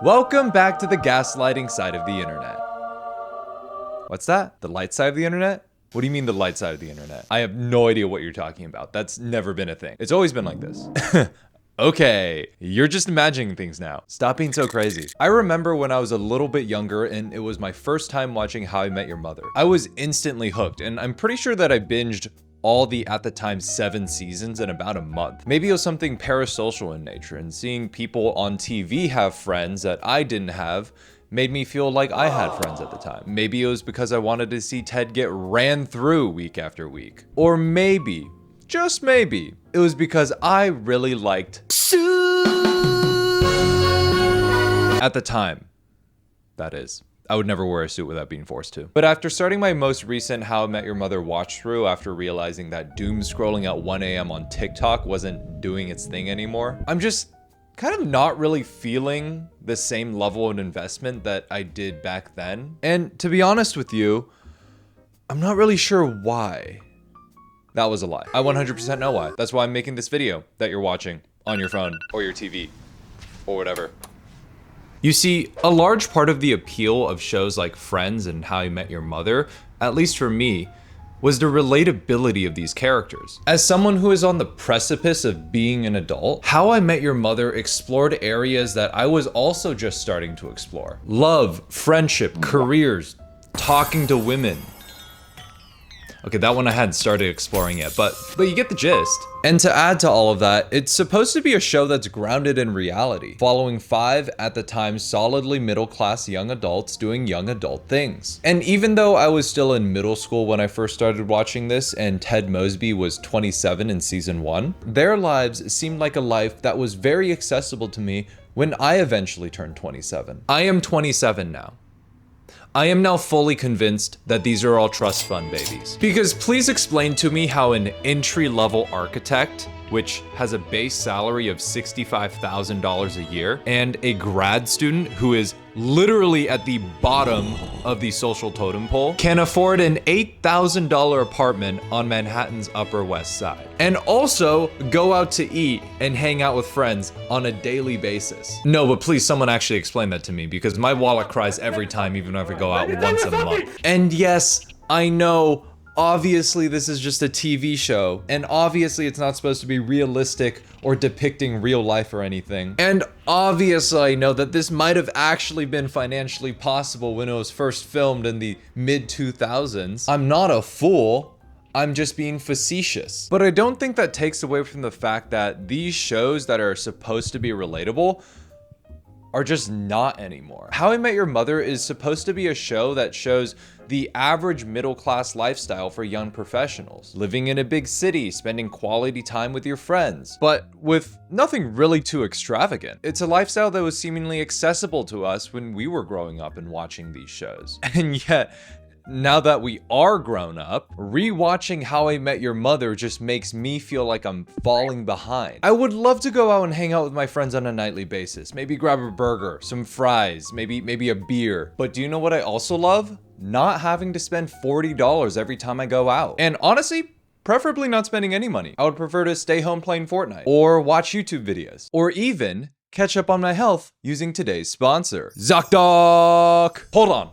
Welcome back to the gaslighting side of the internet. What's that? The light side of the internet? What do you mean the light side of the internet? I have no idea what you're talking about. That's never been a thing. It's always been like this. Okay, you're just imagining things now. Stop being so crazy. I remember when I was a little bit younger and it was my first time watching How I Met Your Mother. I was instantly hooked, and I'm pretty sure that I binged all the, at the time, 7 seasons in about a month. Maybe it was something parasocial in nature, and seeing people on TV have friends that I didn't have made me feel like I had friends at the time. Maybe it was because I wanted to see Ted get ran through week after week. Or maybe, just maybe, it was because I really liked at the time, that is. I would never wear a suit without being forced to. But after starting my most recent How I Met Your Mother watch through, after realizing that doom scrolling at 1 a.m. on TikTok wasn't doing its thing anymore, I'm just kind of not really feeling the same level of investment that I did back then. And to be honest with you, I'm not really sure why. That was a lie. I 100% know why. That's why I'm making this video that you're watching on your phone or your TV or whatever. You see, a large part of the appeal of shows like Friends and How I Met Your Mother, at least for me, was the relatability of these characters. As someone who is on the precipice of being an adult, How I Met Your Mother explored areas that I was also just starting to explore. Love, friendship, careers, talking to women. Okay, that one I hadn't started exploring yet, but you get the gist. And to add to all of that, it's supposed to be a show that's grounded in reality, following 5, at the time, solidly middle-class young adults doing young adult things. And even though I was still in middle school when I first started watching this, and Ted Mosby was 27 in season 1, their lives seemed like a life that was very accessible to me when I eventually turned 27. I am 27 now. I am now fully convinced that these are all trust fund babies. Because please explain to me how an entry-level architect, which has a base salary of $65,000 a year, and a grad student who is literally at the bottom of the social totem pole, can afford an $8,000 apartment on Manhattan's Upper West Side. And also go out to eat and hang out with friends on a daily basis. No, but please someone actually explain that to me, because my wallet cries every time, even if I go out once a month. And yes, I know, obviously this is just a TV show, and obviously it's not supposed to be realistic or depicting real life or anything. And obviously I know that this might have actually been financially possible when it was first filmed in the mid-2000s. I'm not a fool. I'm just being facetious. But I don't think that takes away from the fact that these shows that are supposed to be relatable are just not anymore. How I Met Your Mother is supposed to be a show that shows the average middle-class lifestyle for young professionals, living in a big city, spending quality time with your friends, but with nothing really too extravagant. It's a lifestyle that was seemingly accessible to us when we were growing up and watching these shows. And yet, now that we are grown up, rewatching How I Met Your Mother just makes me feel like I'm falling behind. I would love to go out and hang out with my friends on a nightly basis. Maybe grab a burger, some fries, maybe a beer. But do you know what I also love? Not having to spend $40 every time I go out. And honestly, preferably not spending any money. I would prefer to stay home playing Fortnite, or watch YouTube videos, or even catch up on my health using today's sponsor, ZocDoc. Hold on.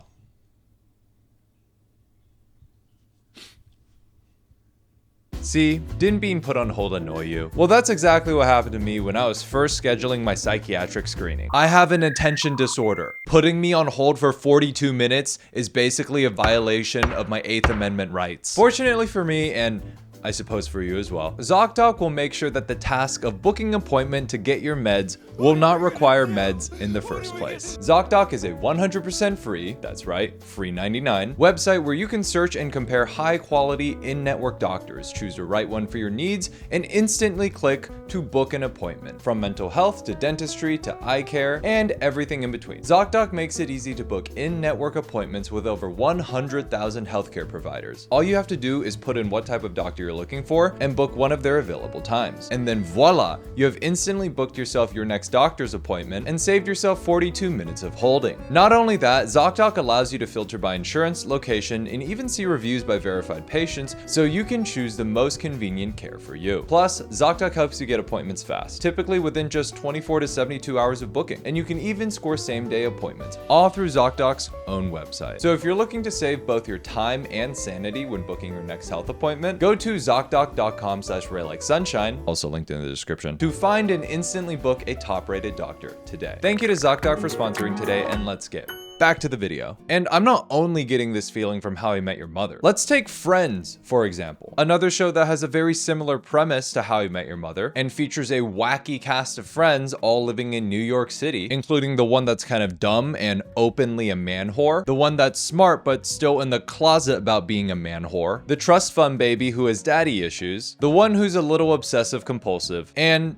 See, didn't being put on hold annoy you? Well, that's exactly what happened to me when I was first scheduling my psychiatric screening. I have an attention disorder. Putting me on hold for 42 minutes is basically a violation of my 8th Amendment rights. Fortunately for me, and I suppose for you as well, ZocDoc will make sure that the task of booking an appointment to get your meds will not require meds in the first place. ZocDoc is a 100% free, that's right, free 99, website where you can search and compare high quality in-network doctors, choose the right one for your needs, and instantly click to book an appointment. From mental health to dentistry to eye care and everything in between. ZocDoc makes it easy to book in-network appointments with over 100,000 healthcare providers. All you have to do is put in what type of doctor you're looking for and book one of their available times. And then voila, you have instantly booked yourself your next doctor's appointment and saved yourself 42 minutes of holding. Not only that, ZocDoc allows you to filter by insurance, location, and even see reviews by verified patients, so you can choose the most convenient care for you. Plus, ZocDoc helps you get appointments fast, typically within just 24 to 72 hours of booking, and you can even score same-day appointments, all through ZocDoc's own website. So if you're looking to save both your time and sanity when booking your next health appointment, go to ZocDoc.com/RayLikeSunshine, also linked in the description, to find and instantly book a top-rated doctor today. Thank you to ZocDoc for sponsoring today, and let's get back to the video. And I'm not only getting this feeling from How I Met Your Mother. Let's take Friends, for example. Another show that has a very similar premise to How I Met Your Mother and features a wacky cast of friends all living in New York City, including the one that's kind of dumb and openly a man whore, the one that's smart but still in the closet about being a man whore, the trust fund baby who has daddy issues, the one who's a little obsessive compulsive, and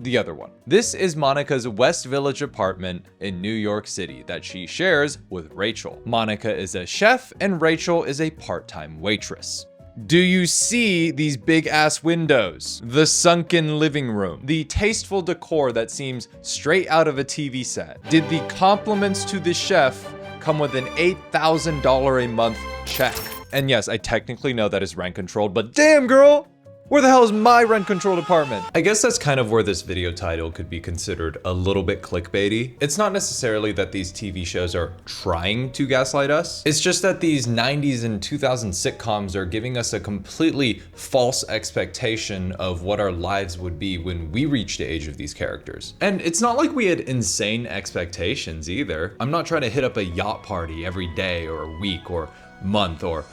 the other one. This is Monica's West Village apartment in New York City that she shares with Rachel. Monica is a chef and Rachel is a part-time waitress. Do you see these big ass windows? The sunken living room, the tasteful decor that seems straight out of a TV set. Did the compliments to the chef come with an $8,000 a month check? And yes, I technically know that is rent controlled, but damn girl, where the hell is my rent-controlled apartment? I guess that's kind of where this video title could be considered a little bit clickbaity. It's not necessarily that these TV shows are trying to gaslight us. It's just that these 90s and 2000s sitcoms are giving us a completely false expectation of what our lives would be when we reach the age of these characters. And it's not like we had insane expectations either. I'm not trying to hit up a yacht party every day or week or month or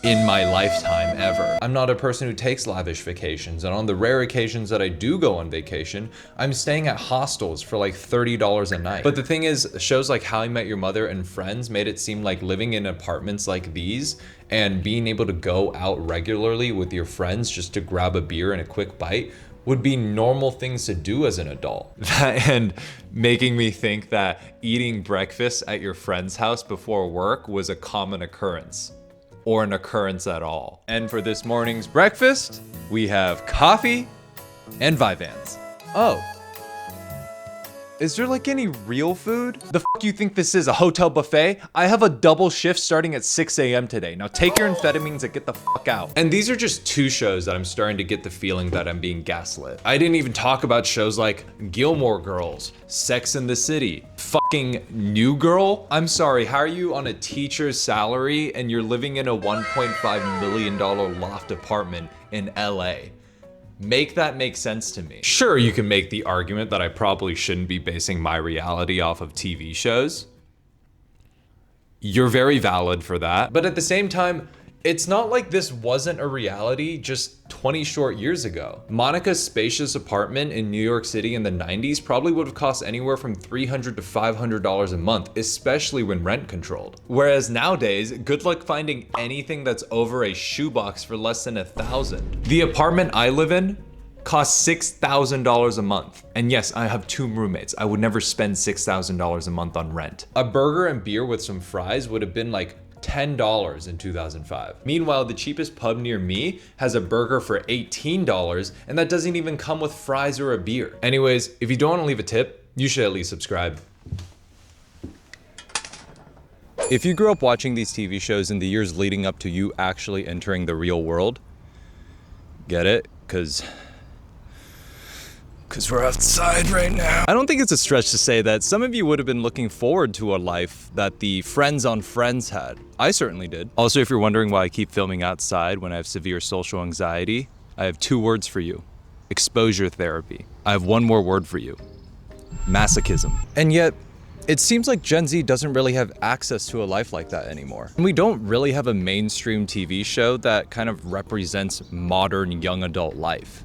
in my lifetime ever. I'm not a person who takes lavish vacations, and on the rare occasions that I do go on vacation, I'm staying at hostels for like $30 a night. But the thing is, shows like How I Met Your Mother and Friends made it seem like living in apartments like these and being able to go out regularly with your friends just to grab a beer and a quick bite would be normal things to do as an adult. And making me think that eating breakfast at your friend's house before work was a common occurrence, or an occurrence at all. And for this morning's breakfast, we have coffee and Vyvanse. Oh. Is there like any real food? The f you think this is, a hotel buffet? I have a double shift starting at 6 a.m. today. Now take your amphetamines and get the fuck out. And these are just two shows that I'm starting to get the feeling that I'm being gaslit. I didn't even talk about shows like Gilmore Girls, Sex and the City, fucking New Girl. I'm sorry, how are you on a teacher's salary and you're living in a $1.5 million loft apartment in LA? Make that make sense to me. Sure, you can make the argument that I probably shouldn't be basing my reality off of TV shows. You're very valid for that. But at the same time, it's not like this wasn't a reality just 20 short years ago. Monica's spacious apartment in New York City in the 90s probably would have cost anywhere from $300 to $500 a month, especially when rent controlled. Whereas nowadays, good luck finding anything that's over a shoebox for less than $1,000. The apartment I live in costs $6,000 a month. And yes, I have 2 roommates. I would never spend $6,000 a month on rent. A burger and beer with some fries would have been like $10 in 2005. Meanwhile, the cheapest pub near me has a burger for $18, and that doesn't even come with fries or a beer. Anyways, if you don't want to leave a tip, you should at least subscribe. If you grew up watching these TV shows in the years leading up to you actually entering the real world, get it? Because we're outside right now. I don't think it's a stretch to say that some of you would have been looking forward to a life that the Friends on Friends had. I certainly did. Also, if you're wondering why I keep filming outside when I have severe social anxiety, I have 2 words for you: exposure therapy. I have 1 more word for you: masochism. And yet, it seems like Gen Z doesn't really have access to a life like that anymore. And we don't really have a mainstream TV show that kind of represents modern young adult life.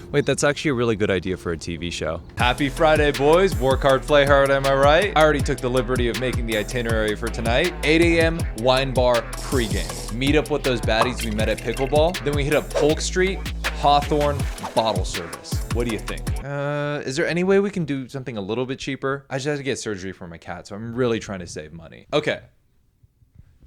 Wait, that's actually a really good idea for a TV show. Happy Friday, boys. Work hard, play hard, am I right? I already took the liberty of making the itinerary for tonight. 8 a.m. wine bar pregame. Meet up with those baddies we met at pickleball. Then we hit up Polk Street, Hawthorne, bottle service. What do you think? Is there any way we can do something a little bit cheaper? I just had to get surgery for my cat, so I'm really trying to save money. Okay.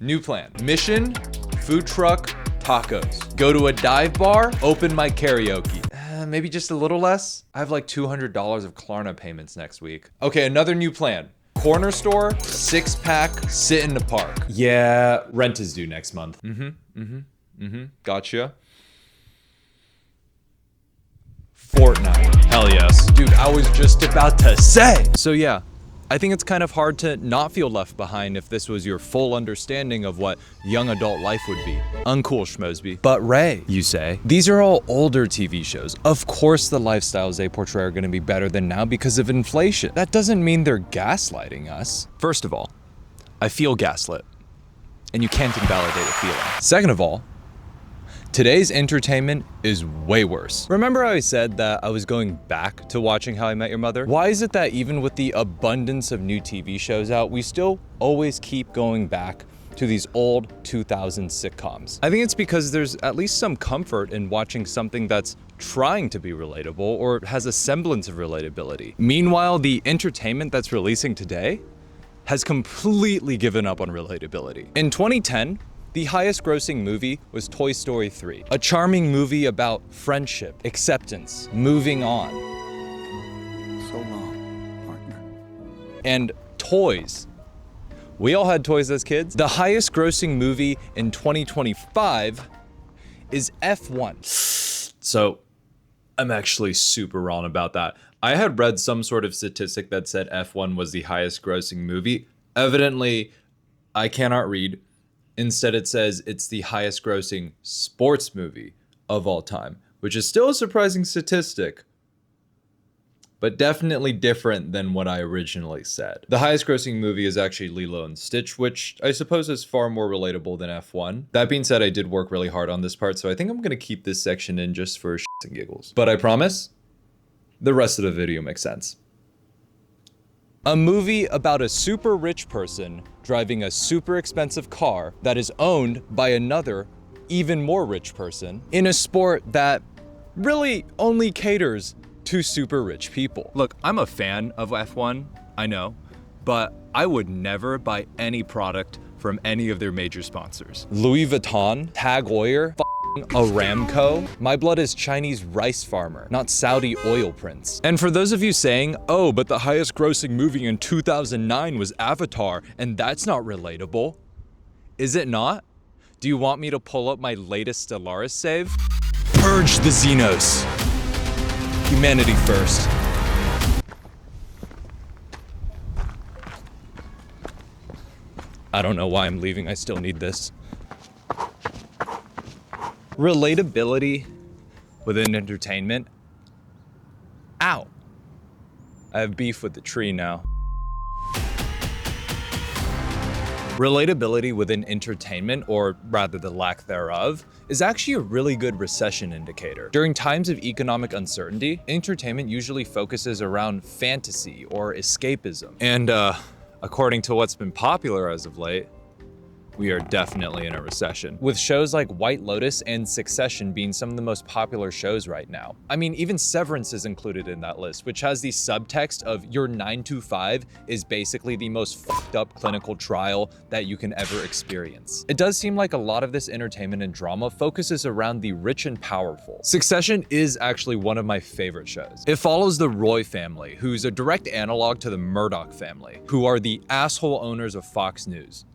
New plan. Mission, food truck, tacos. Go to a dive bar, open my karaoke. Maybe just a little less. I have like $200 of Klarna payments next week. Okay, another new plan. Corner store, 6-pack, sit in the park. Yeah, rent is due next month. Gotcha. Fortnite. Hell yes. Dude, I was just about to say. So yeah, I think it's kind of hard to not feel left behind if this was your full understanding of what young adult life would be. Uncool, Schmosby. But Ray, you say, these are all older TV shows. Of course the lifestyles they portray are gonna be better than now because of inflation. That doesn't mean they're gaslighting us. First of all, I feel gaslit, and you can't invalidate a feeling. Second of all, today's entertainment is way worse. Remember how I said that I was going back to watching How I Met Your Mother? Why is it that even with the abundance of new TV shows out, we still always keep going back to these old 2000s sitcoms? I think it's because there's at least some comfort in watching something that's trying to be relatable or has a semblance of relatability. Meanwhile, the entertainment that's releasing today has completely given up on relatability. In 2010, the highest grossing movie was Toy Story 3, a charming movie about friendship, acceptance, moving on. So long, partner. And toys. We all had toys as kids. The highest grossing movie in 2025 is F1. So I'm actually super wrong about that. I had read some sort of statistic that said F1 was the highest grossing movie. Evidently, I cannot read. Instead, it says it's the highest grossing sports movie of all time, which is still a surprising statistic, but definitely different than what I originally said. The highest grossing movie is actually Lilo and Stitch, which I suppose is far more relatable than F1. That being said, I did work really hard on this part, so I think I'm gonna keep this section in just for shits and giggles. But I promise, the rest of the video makes sense. A movie about a super rich person driving a super expensive car that is owned by another, even more rich person in a sport that really only caters to super rich people. Look, I'm a fan of F1, I know, but I would never buy any product from any of their major sponsors. Louis Vuitton, Tag Heuer, Aramco. My blood is Chinese rice farmer, not Saudi oil prince. And for those of you saying, oh, but the highest grossing movie in 2009 was Avatar, and that's not relatable. Is it not? Do you want me to pull up my latest Stellaris save? Purge the Xenos. Humanity first. I don't know why I'm leaving, I still need this. Relatability within entertainment. Ow. I have beef with the tree now. Relatability within entertainment, or rather the lack thereof, is actually a really good recession indicator. During times of economic uncertainty, entertainment usually focuses around fantasy or escapism. And according to what's been popular as of late, we are definitely in a recession, with shows like White Lotus and Succession being some of the most popular shows right now. I mean, even Severance is included in that list, which has the subtext of your 9 to 5 is basically the most fucked up clinical trial that you can ever experience. It does seem like a lot of this entertainment and drama focuses around the rich and powerful. Succession is actually one of my favorite shows. It follows the Roy family, who's a direct analog to the Murdoch family, who are the asshole owners of Fox News.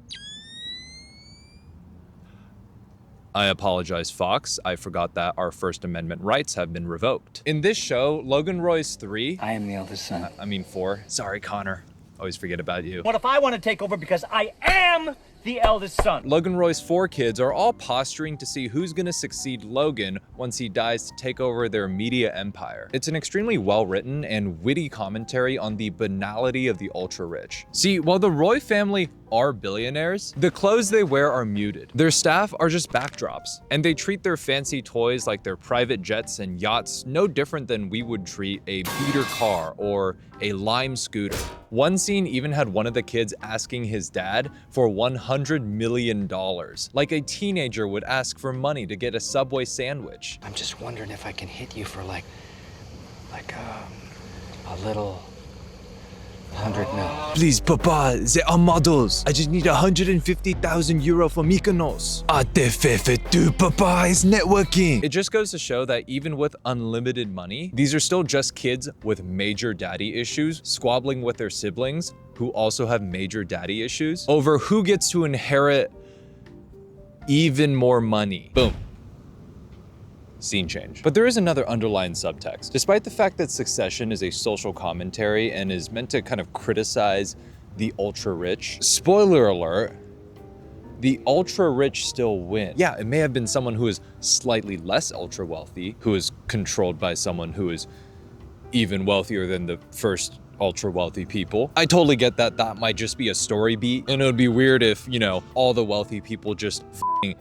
I apologize, Fox. I forgot that our First Amendment rights have been revoked. In this show, Logan Roy's 3. I am the eldest son. 4. Sorry, Connor. Always forget about you. What if I want to take over because I am the eldest son? Logan Roy's 4 kids are all posturing to see who's gonna succeed Logan once he dies to take over their media empire. It's an extremely well-written and witty commentary on the banality of the ultra-rich. See, while the Roy family are billionaires, the clothes they wear are muted. Their staff are just backdrops, and they treat their fancy toys like their private jets and yachts no different than we would treat a beater car or a Lime scooter. One scene even had one of the kids asking his dad for $100 million, like a teenager would ask for money to get a Subway sandwich. I'm just wondering if I can hit you for like a little 100 mil. Please, Papa, they are models. I just need 150,000 euro for Mykonos. Papa, it's networking. It just goes to show that even with unlimited money, these are still just kids with major daddy issues, squabbling with their siblings who also have major daddy issues over who gets to inherit even more money. Boom. Scene change. But there is another underlying subtext. Despite the fact that Succession is a social commentary and is meant to kind of criticize the ultra rich, spoiler alert, the ultra rich still win. Yeah, it may have been someone who is slightly less ultra wealthy, who is controlled by someone who is even wealthier than the first ultra wealthy people. I totally get that that might just be a story beat, and it would be weird if, you know, all the wealthy people just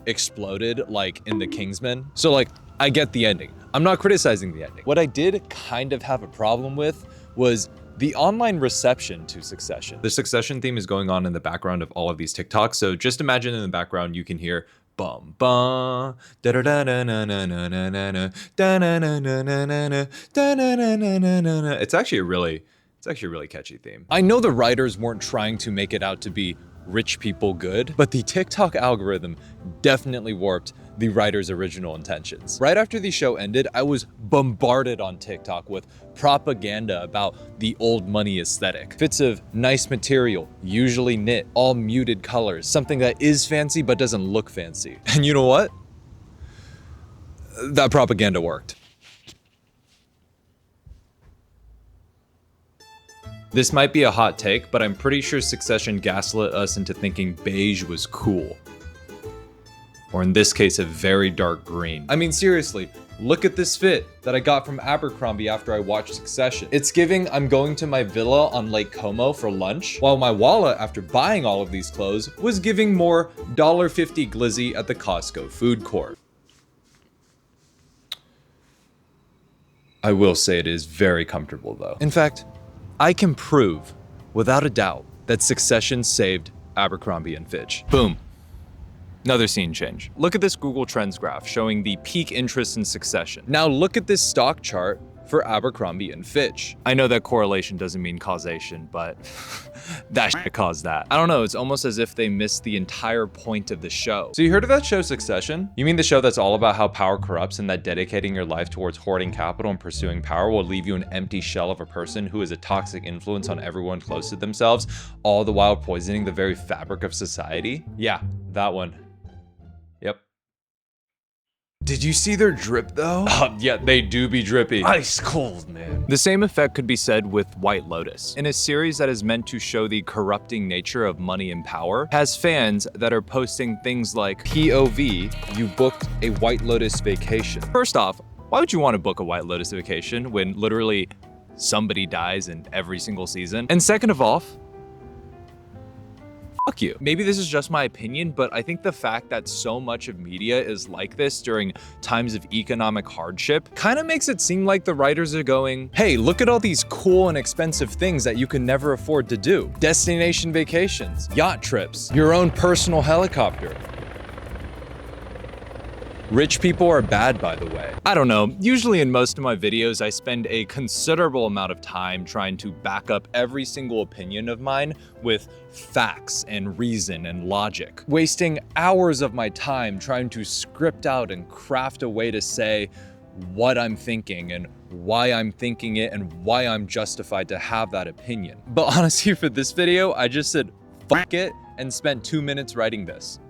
exploded like in the Kingsman. So like, I get the ending. I'm not criticizing the ending. What I did kind of have a problem with was the online reception to Succession. The Succession theme is going on in the background of all of these TikToks. So just imagine in the background, you can hear bum bum da da da na na na na na na na da na na na na na na da na na na na na na. It's actually a really catchy theme. I know the writers weren't trying to make it out to be rich people good, but the TikTok algorithm definitely warped the writer's original intentions. Right after the show ended, I was bombarded on TikTok with propaganda about the old money aesthetic. Fits of nice material, usually knit, all muted colors, something that is fancy but doesn't look fancy. And you know what? That propaganda worked. This might be a hot take, but I'm pretty sure Succession gaslit us into thinking beige was cool. Or in this case, a very dark green. I mean, seriously, look at this fit that I got from Abercrombie after I watched Succession. It's giving I'm going to my villa on Lake Como for lunch, while my wallet, after buying all of these clothes, was giving more $1.50 glizzy at the Costco food court. I will say it is very comfortable though. In fact, I can prove, without a doubt, that Succession saved Abercrombie & Fitch. Boom. Another scene change. Look at this Google Trends graph showing the peak interest in Succession. Now look at this stock chart for Abercrombie & Fitch. I know that correlation doesn't mean causation, but that shit caused that. I don't know, it's almost as if they missed the entire point of the show. So you heard of that show Succession? You mean the show that's all about how power corrupts and that dedicating your life towards hoarding capital and pursuing power will leave you an empty shell of a person who is a toxic influence on everyone close to themselves, all the while poisoning the very fabric of society? Yeah, that one. Yep. Did you see their drip though? Yeah, they do be drippy. Ice cold, man. The same effect could be said with White Lotus. In a series that is meant to show the corrupting nature of money and power, has fans that are posting things like, POV, you booked a White Lotus vacation. First off, why would you want to book a White Lotus vacation when literally somebody dies in every single season? And second of all, fuck you. Maybe this is just my opinion, but I think the fact that so much of media is like this during times of economic hardship kind of makes it seem like the writers are going, hey, look at all these cool and expensive things that you can never afford to do. Destination vacations, yacht trips, your own personal helicopter. Rich people are bad, by the way. I don't know, usually in most of my videos, I spend a considerable amount of time trying to back up every single opinion of mine with facts and reason and logic. Wasting hours of my time trying to script out and craft a way to say what I'm thinking and why I'm thinking it and why I'm justified to have that opinion. But honestly, for this video, I just said, fuck it, and spent 2 minutes writing this.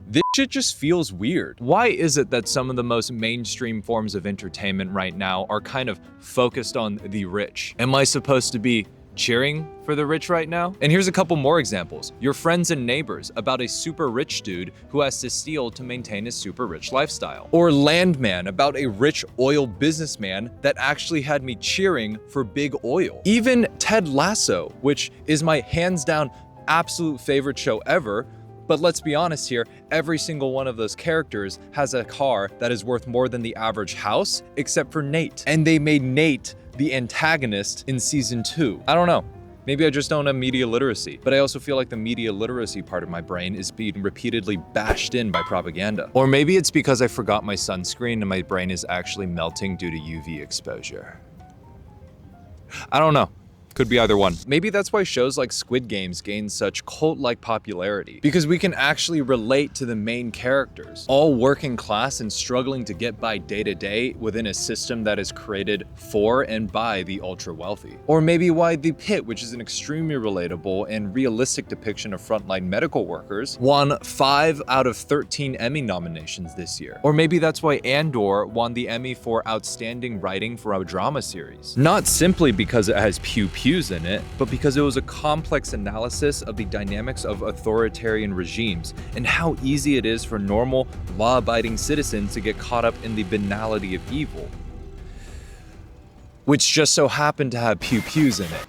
This shit just feels weird. Why is it that some of the most mainstream forms of entertainment right now are kind of focused on the rich? Am I supposed to be cheering for the rich right now? And here's a couple more examples. Your Friends and Neighbors, about a super rich dude who has to steal to maintain his super rich lifestyle. Or Landman, about a rich oil businessman that actually had me cheering for big oil. Even Ted Lasso, which is my hands down absolute favorite show ever. But let's be honest here, every single one of those characters has a car that is worth more than the average house, except for Nate. And they made Nate the antagonist in season 2. I don't know. Maybe I just don't have media literacy, but I also feel like the media literacy part of my brain is being repeatedly bashed in by propaganda. Or maybe it's because I forgot my sunscreen and my brain is actually melting due to UV exposure. I don't know. Could be either one. Maybe that's why shows like Squid Games gain such cult-like popularity, because we can actually relate to the main characters, all working class and struggling to get by day to day within a system that is created for and by the ultra wealthy. Or maybe why The Pit, which is an extremely relatable and realistic depiction of frontline medical workers, won 5 out of 13 Emmy nominations this year. Or maybe that's why Andor won the Emmy for Outstanding Writing for a Drama Series. Not simply because it has pew-pews in it, but because it was a complex analysis of the dynamics of authoritarian regimes and how easy it is for normal, law-abiding citizens to get caught up in the banality of evil, which just so happened to have pew-pews in it.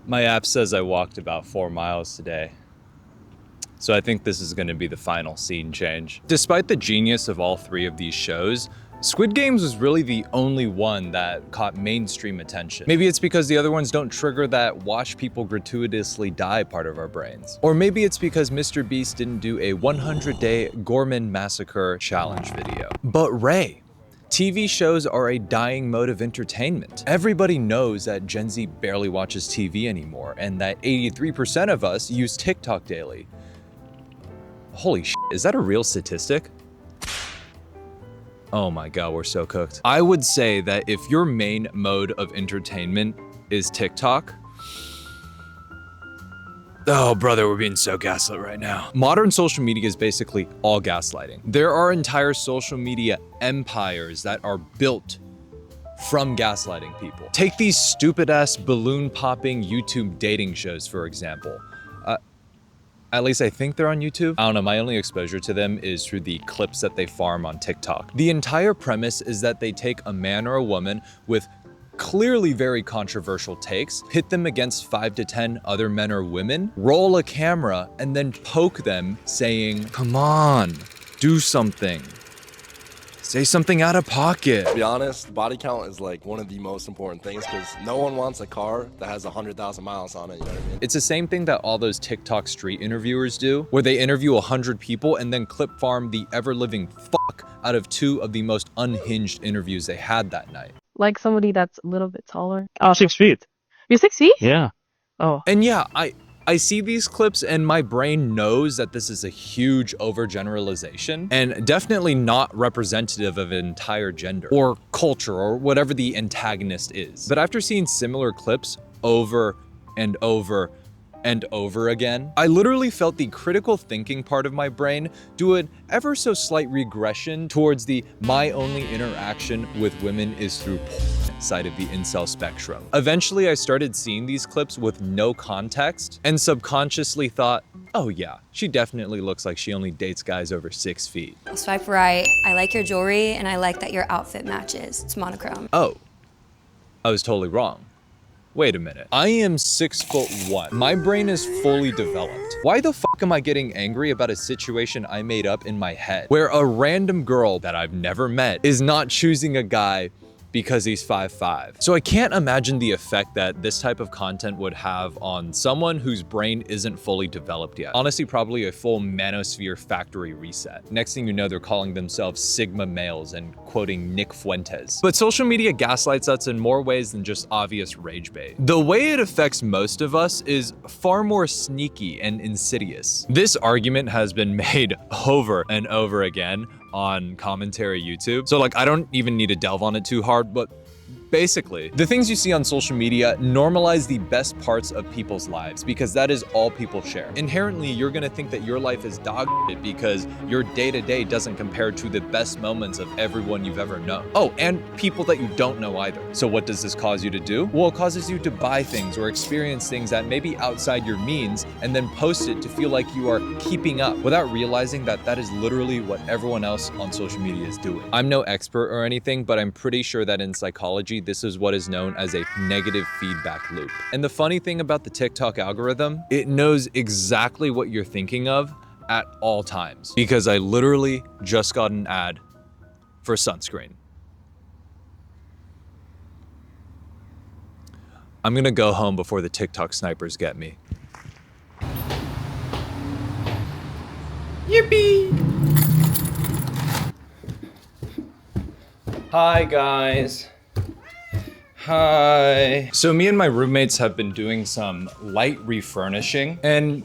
My app says I walked about 4 miles today, so I think this is going to be the final scene change. Despite the genius of all 3 of these shows, Squid Games was really the only one that caught mainstream attention. Maybe it's because the other ones don't trigger that watch people gratuitously die part of our brains. Or maybe it's because Mr. Beast didn't do a 100-day Gorman Massacre challenge video. But Ray, TV shows are a dying mode of entertainment. Everybody knows that Gen Z barely watches TV anymore, and that 83% of us use TikTok daily. Holy shit, is that a real statistic? Oh my god, we're so cooked. I would say that if your main mode of entertainment is TikTok, oh brother, we're being so gaslit right now. Modern social media is basically all gaslighting. There are entire social media empires that are built from gaslighting people. Take these stupid ass balloon popping YouTube dating shows, for example. At least I think they're on YouTube. I don't know, my only exposure to them is through the clips that they farm on TikTok. The entire premise is that they take a man or a woman with clearly very controversial takes, pit them against 5 to 10 other men or women, roll a camera, and then poke them saying, "Come on, do something. Say something out of pocket." To be honest, body count is like one of the most important things because no one wants a car that has 100,000 miles on it, you know what I mean? It's the same thing that all those TikTok street interviewers do, where they interview 100 people and then clip farm the ever-living fuck out of 2 of the most unhinged interviews they had that night. Like somebody that's a little bit taller. 6 feet. You're 6 feet? Yeah. Oh. And yeah, I see these clips and my brain knows that this is a huge overgeneralization and definitely not representative of an entire gender or culture or whatever the antagonist is. But after seeing similar clips over and over and over again, I literally felt the critical thinking part of my brain do an ever so slight regression towards the my only interaction with women is through porn side of the incel spectrum. Eventually, I started seeing these clips with no context and subconsciously thought, oh yeah, she definitely looks like she only dates guys over 6 feet. I'll swipe right. I like your jewelry and I like that your outfit matches. It's monochrome. Oh, I was totally wrong. Wait a minute. I am 6'1". My brain is fully developed. Why the fuck am I getting angry about a situation I made up in my head where a random girl that I've never met is not choosing a guy because he's 5'5"? So I can't imagine the effect that this type of content would have on someone whose brain isn't fully developed yet. Honestly, probably a full manosphere factory reset. Next thing you know, they're calling themselves Sigma males and quoting Nick Fuentes. But social media gaslights us in more ways than just obvious rage bait. The way it affects most of us is far more sneaky and insidious. This argument has been made over and over again on commentary YouTube. So like, I don't even need to delve on it too hard, but basically, the things you see on social media normalize the best parts of people's lives because that is all people share. Inherently, you're gonna think that your life is dog shit because your day-to-day doesn't compare to the best moments of everyone you've ever known. Oh, and people that you don't know either. So what does this cause you to do? Well, it causes you to buy things or experience things that may be outside your means and then post it to feel like you are keeping up without realizing that that is literally what everyone else on social media is doing. I'm no expert or anything, but I'm pretty sure that in psychology, this is what is known as a negative feedback loop. And the funny thing about the TikTok algorithm, it knows exactly what you're thinking of at all times. Because I literally just got an ad for sunscreen. I'm gonna go home before the TikTok snipers get me. Yippee! Hi guys. Hi. So me and my roommates have been doing some light refurnishing and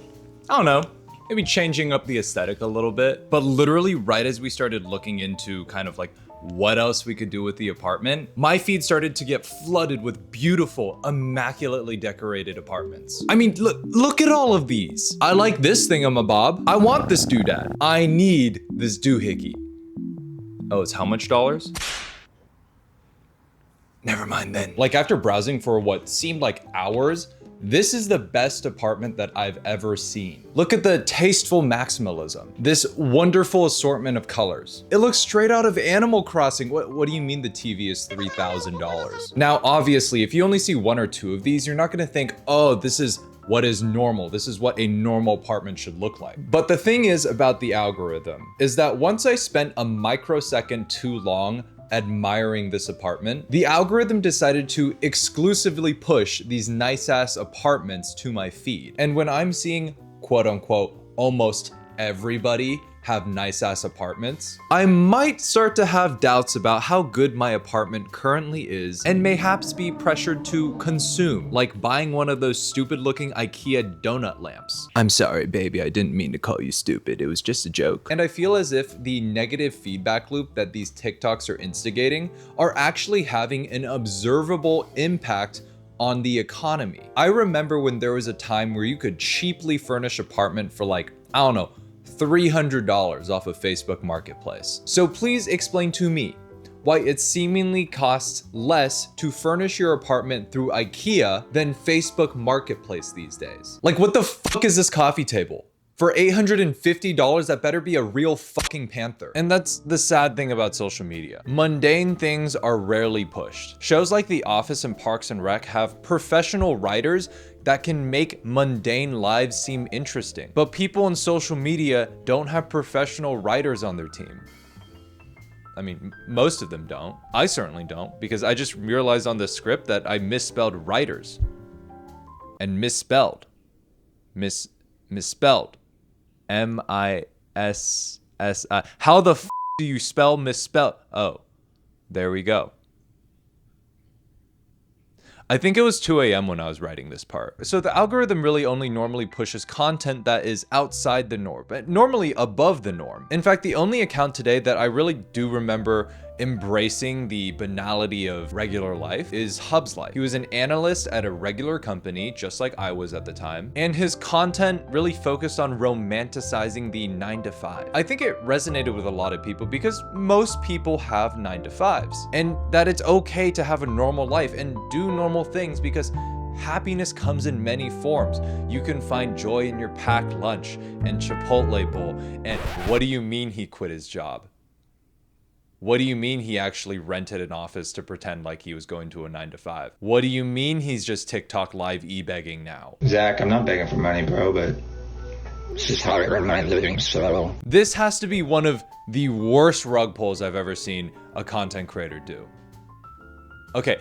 I don't know, maybe changing up the aesthetic a little bit. But literally right as we started looking into kind of like what else we could do with the apartment, my feed started to get flooded with beautiful, immaculately decorated apartments. I mean, look at all of these. I like this thingamabob. I want this doodad. I need this doohickey. Oh, it's how much dollars? Never mind then. Like after browsing for what seemed like hours, this is the best apartment that I've ever seen. Look at the tasteful maximalism. This wonderful assortment of colors. It looks straight out of Animal Crossing. What do you mean the TV is $3,000? Now, obviously, if you only see one or two of these, you're not gonna think, oh, this is what is normal. This is what a normal apartment should look like. But the thing is about the algorithm is that once I spent a microsecond too long admiring this apartment, the algorithm decided to exclusively push these nice ass apartments to my feed. And when I'm seeing quote unquote almost everybody have nice ass apartments, I might start to have doubts about how good my apartment currently is and mayhaps be pressured to consume, like buying one of those stupid looking IKEA donut lamps. I'm sorry, baby, I didn't mean to call you stupid. It was just a joke. And I feel as if the negative feedback loop that these TikToks are instigating are actually having an observable impact on the economy. I remember when there was a time where you could cheaply furnish an apartment for like, I don't know, $300 off of Facebook Marketplace. So please explain to me why it seemingly costs less to furnish your apartment through IKEA than Facebook Marketplace these days. Like what the fuck is this coffee table? For $850, that better be a real fucking panther. And that's the sad thing about social media. Mundane things are rarely pushed. Shows like The Office and Parks and Rec have professional writers that can make mundane lives seem interesting. But people in social media don't have professional writers on their team. I mean, most of them don't. I certainly don't, because I just realized on the script that I misspelled writers. And misspelled. Misspelled. M-I-S-S-I. How the f do you spell misspell? Oh, there we go. I think it was 2 a.m. when I was writing this part. So the algorithm really only normally pushes content that is outside the norm, but normally above the norm. In fact, the only account today that I really do remember embracing the banality of regular life is Hub's Life. He was an analyst at a regular company, just like I was at the time, and his content really focused on romanticizing the 9-to-5. I think it resonated with a lot of people because most people have 9-to-5s, and that it's okay to have a normal life and do normal things because happiness comes in many forms. You can find joy in your packed lunch and Chipotle bowl. And what do you mean he quit his job? What do you mean he actually rented an office to pretend like he was going to a 9-to-5? What do you mean he's just TikTok live e-begging now? Zach, I'm not begging for money, bro, but it's just how I earn my living, so. This has to be one of the worst rug pulls I've ever seen a content creator do. Okay,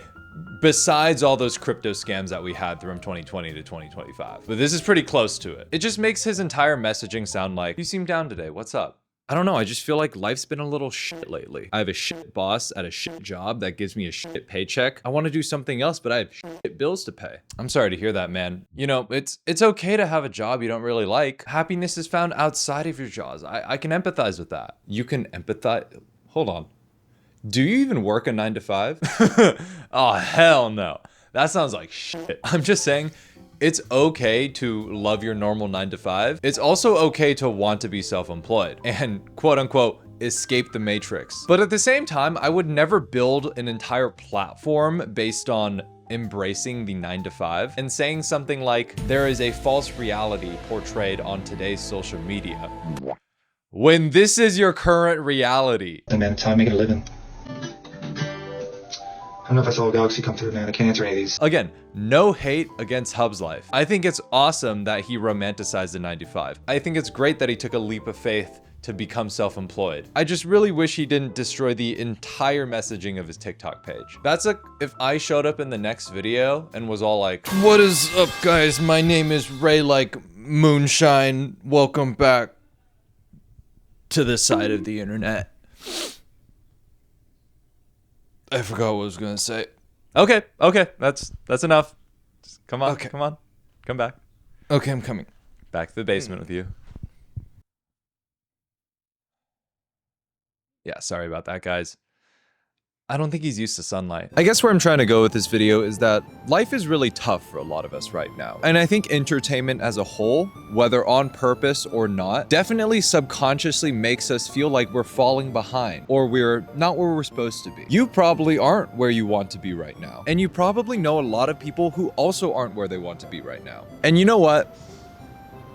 besides all those crypto scams that we had from 2020 to 2025. But this is pretty close to it. It just makes his entire messaging sound like, you seem down today, what's up? I don't know, I just feel like life's been a little shit lately. I have a shit boss at a shit job that gives me a shit paycheck. I want to do something else, but I have shit bills to pay. I'm sorry to hear that, man. You know, it's okay to have a job you don't really like. Happiness is found outside of your jobs. I can empathize with that. You can empathize? Hold on. Do you even work a 9-to-5? Oh, hell no. That sounds like shit. I'm just saying, it's okay to love your normal 9-to-5. It's also okay to want to be self-employed and quote unquote escape the matrix. But at the same time, I would never build an entire platform based on embracing the 9-to-5 and saying something like, there is a false reality portrayed on today's social media, when this is your current reality. And man, time making a living. I don't know if I saw a galaxy come through, man. I can't answer any of these. Again, no hate against Hub's Life. I think it's awesome that he romanticized the 9-to-5. I think it's great that he took a leap of faith to become self-employed. I just really wish he didn't destroy the entire messaging of his TikTok page. That's like if I showed up in the next video and was all like, what is up guys? My name is Ray like Moonshine. Welcome back to this side of the internet. I forgot what I was gonna say. Okay, that's enough. Just come on, come on. Come back. Okay, I'm coming. Back to the basement with you. Yeah, sorry about that, guys. I don't think he's used to sunlight. I guess where I'm trying to go with this video is that life is really tough for a lot of us right now. And I think entertainment as a whole, whether on purpose or not, definitely subconsciously makes us feel like we're falling behind or we're not where we're supposed to be. You probably aren't where you want to be right now. And you probably know a lot of people who also aren't where they want to be right now. And you know what?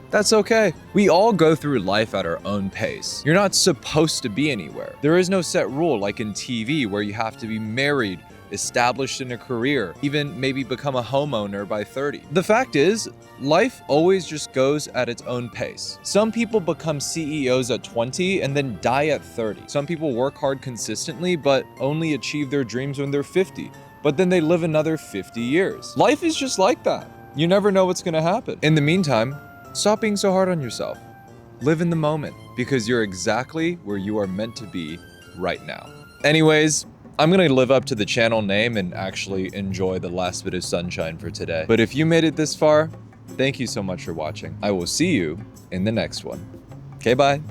That's okay. We all go through life at our own pace. You're not supposed to be anywhere. There is no set rule like in TV where you have to be married, established in a career, even maybe become a homeowner by 30. The fact is, life always just goes at its own pace. Some people become CEOs at 20 and then die at 30. Some people work hard consistently but only achieve their dreams when they're 50. But then they live another 50 years. Life is just like that. You never know what's gonna happen. In the meantime, stop being so hard on yourself. Live in the moment because you're exactly where you are meant to be right now. Anyways, I'm gonna live up to the channel name and actually enjoy the last bit of sunshine for today. But if you made it this far, thank you so much for watching. I will see you in the next one. Okay, bye.